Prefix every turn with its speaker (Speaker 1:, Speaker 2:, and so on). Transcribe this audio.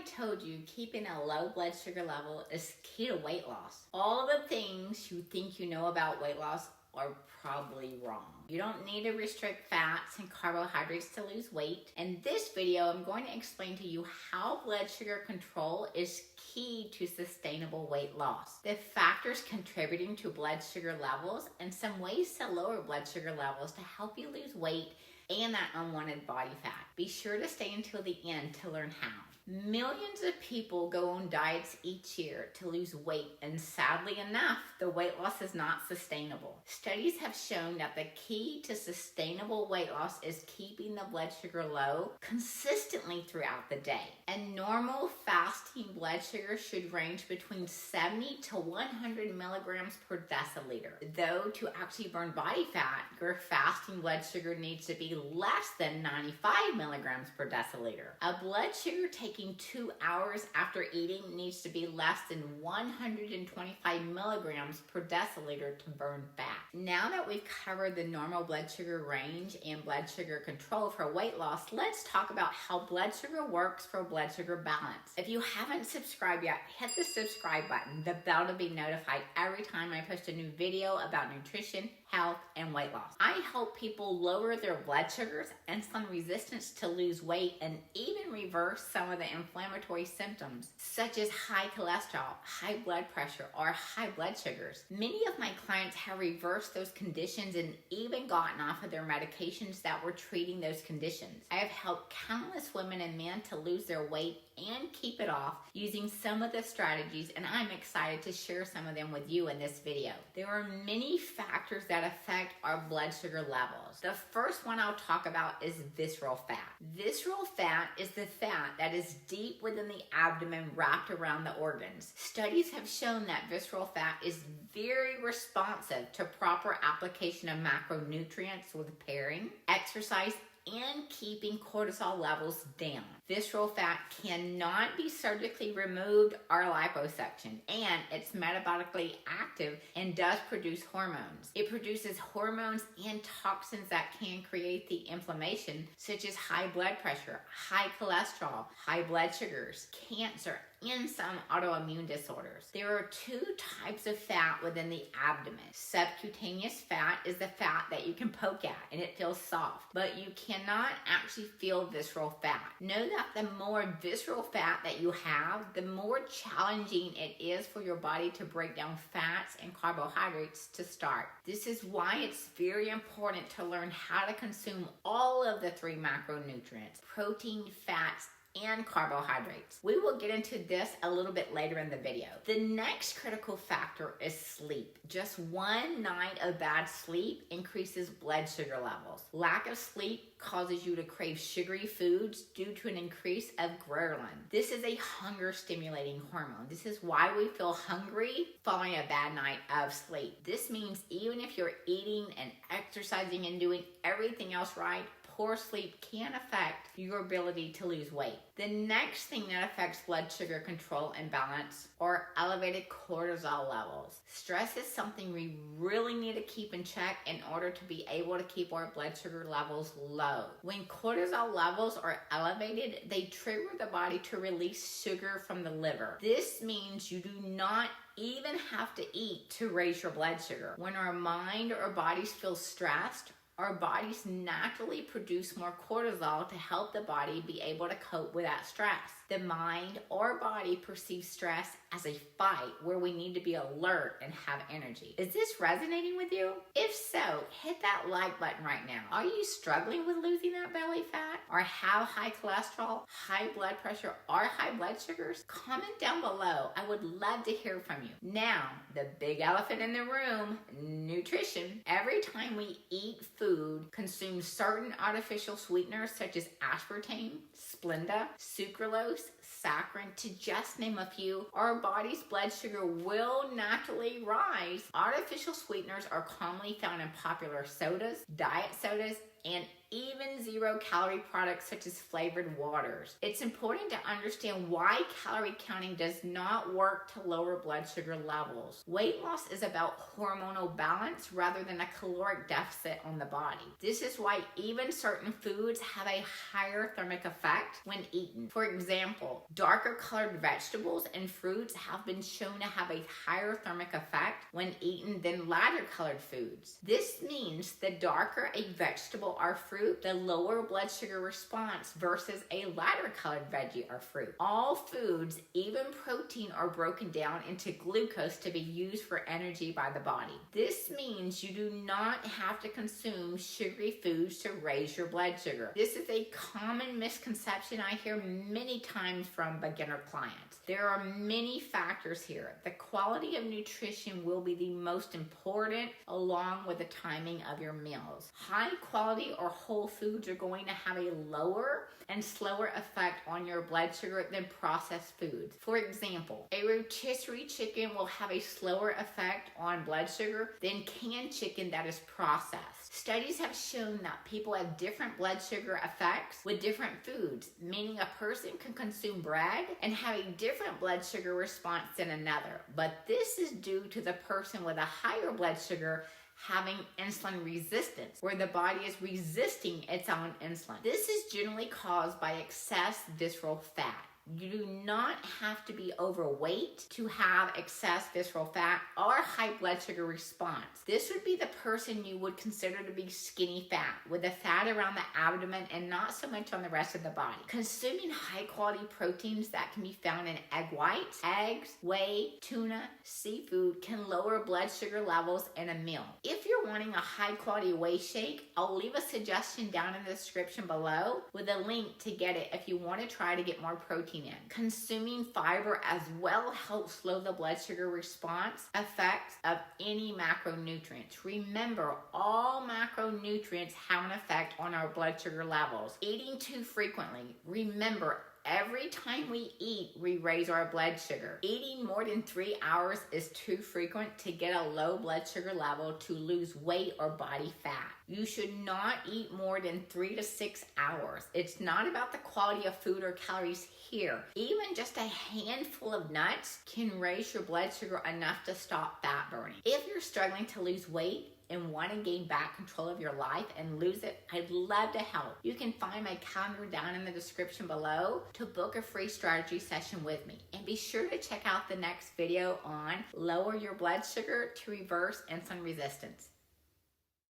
Speaker 1: told you keeping a low blood sugar level is key to weight loss? All the things you think you know about weight loss are probably wrong. You don't need to restrict fats and carbohydrates to lose weight. In this video, I'm going to explain to you how blood sugar control is key to sustainable weight loss, the factors contributing to blood sugar levels, and some ways to lower blood sugar levels to help you lose weight and that unwanted body fat. Be sure to stay until the end to learn how. Millions of people go on diets each year to lose weight, and sadly enough, the weight loss is not sustainable. Studies have shown that the key to sustainable weight loss is keeping the blood sugar low consistently throughout the day. And normal fasting blood sugar should range between 70 to 100 milligrams per deciliter. Though to actually burn body fat, your fasting blood sugar needs to be less than 95 milligrams per deciliter. A blood sugar taking 2 hours after eating needs to be less than 125 milligrams per deciliter to burn fat. Now that we've covered the normal blood sugar range and blood sugar control for weight loss, let's talk about how blood sugar works for blood sugar balance. If you haven't subscribed yet, hit the subscribe button, the bell to be notified every time I post a new video about nutrition, health, and weight loss. I help people lower their blood sugars, insulin resistance to lose weight, and even reverse some of the inflammatory symptoms, such as high cholesterol, high blood pressure, or high blood sugars. Many of my clients have reversed those conditions and even gotten off of their medications that were treating those conditions. I have helped countless women and men to lose their weight and keep it off using some of the strategies, and I'm excited to share some of them with you in this video. There are many factors that affect our blood sugar levels. The first one I'll talk about is visceral fat. Visceral fat is the fat that is deep within the abdomen wrapped around the organs. Studies have shown that visceral fat is very responsive to proper application of macronutrients with pairing, exercise, and keeping cortisol levels down. Visceral fat cannot be surgically removed or liposuction, and it's metabolically active and does produce hormones. It produces hormones and toxins that can create the inflammation, such as high blood pressure, high cholesterol, high blood sugars, cancer, and some autoimmune disorders. There are two types of fat within the abdomen. Subcutaneous fat is the fat that you can poke at and it feels soft, but you cannot actually feel visceral fat. Know that the more visceral fat that you have, the more challenging it is for your body to break down fats and carbohydrates to start. This is why it's very important to learn how to consume all of the three macronutrients: protein, fats, and carbohydrates. We will get into this a little bit later in the video. The next critical factor is sleep. Just one night of bad sleep increases blood sugar levels. Lack of sleep causes you to crave sugary foods due to an increase of ghrelin. This is a hunger stimulating hormone. This is why we feel hungry following a bad night of sleep. This means even if you're eating and exercising and doing everything else right, poor sleep can affect your ability to lose weight. The next thing that affects blood sugar control and balance are elevated cortisol levels. Stress is something we really need to keep in check in order to be able to keep our blood sugar levels low. When cortisol levels are elevated, they trigger the body to release sugar from the liver. This means you do not even have to eat to raise your blood sugar. When our mind or bodies feel stressed, our bodies naturally produce more cortisol to help the body be able to cope with that stress. The mind or body perceives stress as a fight where we need to be alert and have energy. Is this resonating with you? If so, hit that like button right now. Are you struggling with losing that belly fat, or have high cholesterol, high blood pressure, or high blood sugars? Comment down below. I would love to hear from you. Now, the big elephant in the room, nutrition. Every time we eat food, consume certain artificial sweeteners such as aspartame, Splenda, sucralose, saccharin, to just name a few, our body's blood sugar will naturally rise. Artificial sweeteners are commonly found in popular sodas, diet sodas, and even 0-calorie products such as flavored waters. It's important to understand why calorie counting does not work to lower blood sugar levels. Weight loss is about hormonal balance rather than a caloric deficit on the body. This is why even certain foods have a higher thermic effect when eaten. For example, darker colored vegetables and fruits have been shown to have a higher thermic effect when eaten than lighter colored foods. This means the darker a vegetable or fruit, the lower blood sugar response versus a lighter colored veggie or fruit. All foods, even protein, are broken down into glucose to be used for energy by the body. This means you do not have to consume sugary foods to raise your blood sugar. This is a common misconception I hear many times from beginner clients. There are many factors here. The quality of nutrition will be the most important, along with the timing of your meals. High quality or whole foods are going to have a lower and slower effect on your blood sugar than processed foods. For example, a rotisserie chicken will have a slower effect on blood sugar than canned chicken that is processed. Studies have shown that people have different blood sugar effects with different foods, meaning a person can consume bread and have a different blood sugar response than another. But this is due to the person with a higher blood sugar having insulin resistance, where the body is resisting its own insulin. This is generally caused by excess visceral fat. You do not have to be overweight to have excess visceral fat or high blood sugar response. This would be the person you would consider to be skinny fat, with the fat around the abdomen and not so much on the rest of the body. Consuming high quality proteins that can be found in egg whites, eggs, whey, tuna, seafood can lower blood sugar levels in a meal. If you're wanting a high quality whey shake, I'll leave a suggestion down in the description below with a link to get it if you want to try to get more protein in. Consuming fiber as well helps slow the blood sugar response effects of any macronutrients. Remember, all macronutrients have an effect on our blood sugar levels. Eating too frequently. Remember, every time we eat, we raise our blood sugar. Eating more than 3 hours is too frequent to get a low blood sugar level to lose weight or body fat. You should not eat more than 3 to 6 hours. It's not about the quality of food or calories here. Even just a handful of nuts can raise your blood sugar enough to stop fat burning. If you're struggling to lose weight and want to gain back control of your life and lose it, I'd love to help. You can find my calendar down in the description below to book a free strategy session with me. And be sure to check out the next video on lower your blood sugar to reverse insulin resistance.